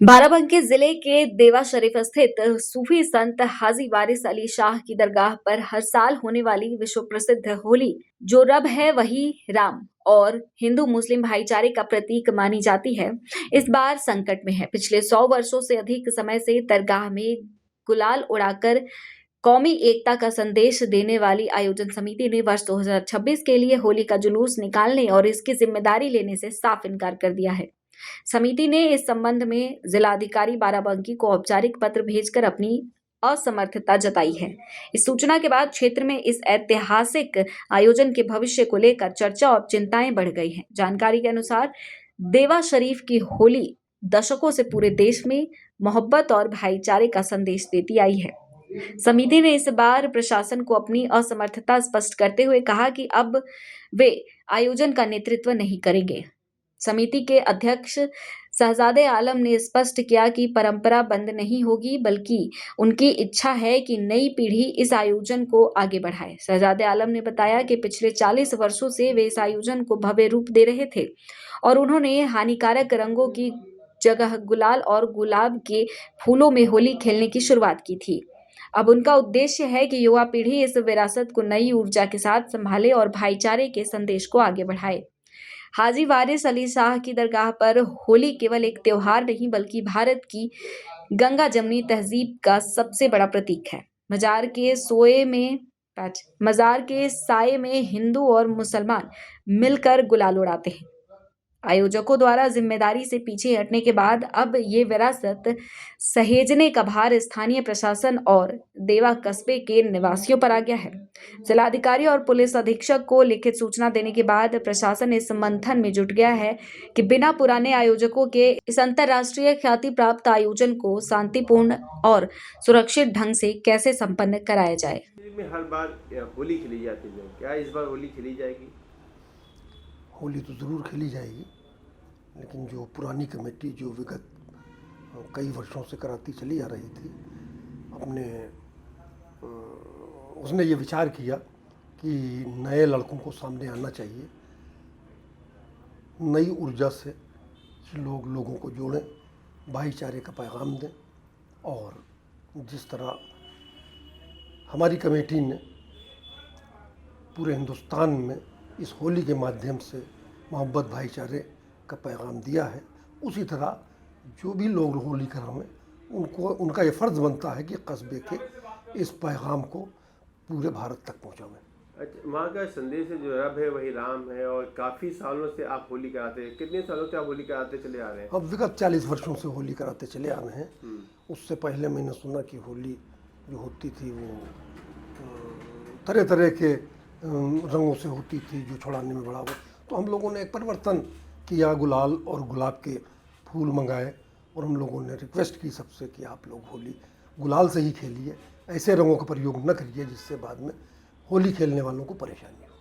बाराबंकी जिले के देवा शरीफ स्थित सूफी संत हाजी वारिस अली शाह की दरगाह पर हर साल होने वाली विश्व प्रसिद्ध होली, जो रब है वही राम और हिंदू मुस्लिम भाईचारे का प्रतीक मानी जाती है, इस बार संकट में है। पिछले 100 वर्षों से अधिक समय से दरगाह में गुलाल उड़ाकर कौमी एकता का संदेश देने वाली आयोजन समिति ने वर्ष 2026 के लिए होली का जुलूस निकालने और इसकी जिम्मेदारी लेने से साफ इनकार कर दिया है। समिति ने इस संबंध में जिलाधिकारी बाराबंकी को औपचारिक पत्र भेजकर अपनी असमर्थता जताई है। इस सूचना के बाद क्षेत्र में इस ऐतिहासिक आयोजन के भविष्य को लेकर चर्चा और चिंताएं बढ़ गई हैं। जानकारी के अनुसार देवा शरीफ की होली दशकों से पूरे देश में मोहब्बत और भाईचारे का संदेश देती आई है। समिति ने इस बार प्रशासन को अपनी असमर्थता स्पष्ट करते हुए कहा कि अब वे आयोजन का नेतृत्व नहीं करेंगे। समिति के अध्यक्ष शहजादे आलम ने स्पष्ट किया कि परंपरा बंद नहीं होगी, बल्कि उनकी इच्छा है कि नई पीढ़ी इस आयोजन को आगे बढ़ाए। शहजादे आलम ने बताया कि पिछले 40 वर्षों से वे इस आयोजन को भव्य रूप दे रहे थे और उन्होंने हानिकारक रंगों की जगह गुलाल और गुलाब के फूलों में होली खेलने की शुरुआत की थी। अब उनका उद्देश्य है कि युवा पीढ़ी इस विरासत को नई ऊर्जा के साथ संभाले और भाईचारे के संदेश को आगे बढ़ाए। हाजी वारिस अली शाह की दरगाह पर होली केवल एक त्योहार नहीं, बल्कि भारत की गंगा जमनी तहजीब का सबसे बड़ा प्रतीक है। मजार के साये में हिंदू और मुसलमान मिलकर गुलाल उड़ाते हैं। आयोजकों द्वारा जिम्मेदारी से पीछे हटने के बाद अब ये विरासत सहेजने का भार स्थानीय प्रशासन और देवा कस्बे के निवासियों पर आ गया है। जिलाधिकारी और पुलिस अधीक्षक को लिखित सूचना देने के बाद प्रशासन इस मंथन में जुट गया है कि बिना पुराने आयोजकों के इस अंतर्राष्ट्रीय ख्याति प्राप्त आयोजन को शांतिपूर्ण और सुरक्षित ढंग से कैसे संपन्न कराया जाए। में हर बार होली खेली जाती है, क्या इस बार होली खेली जाएगी? होली तो ज़रूर खेली जाएगी, लेकिन जो पुरानी कमेटी जो विगत कई वर्षों से कराती चली आ रही थी, उसने ये विचार किया कि नए लड़कों को सामने आना चाहिए, नई ऊर्जा से लोगों को जोड़ें, भाईचारे का पैगाम दें। और जिस तरह हमारी कमेटी ने पूरे हिंदुस्तान में इस होली के माध्यम से मोहब्बत भाईचारे का पैगाम दिया है, उसी तरह जो भी लोग होली करावें उनका ये फ़र्ज़ बनता है कि कस्बे के इस पैगाम को पूरे भारत तक पहुंचावें। अच्छा, वहाँ का संदेश है जो रब है वही राम है, और काफ़ी सालों से आप होली कराते हैं। कितने सालों से आप होली कराते चले आ रहे हैं? अब विगत 40 वर्षों से होली कराते चले आ रहे हैं। उससे पहले मैंने सुना कि होली जो होती थी वो तरह तरह के रंगों से होती थी, जो छुड़ाने में बड़ा हो। तो हम लोगों ने एक परिवर्तन किया, गुलाल और गुलाब के फूल मंगाए और हम लोगों ने रिक्वेस्ट की सबसे कि आप लोग होली गुलाल से ही खेलिए, ऐसे रंगों का प्रयोग न करिए जिससे बाद में होली खेलने वालों को परेशानी हो।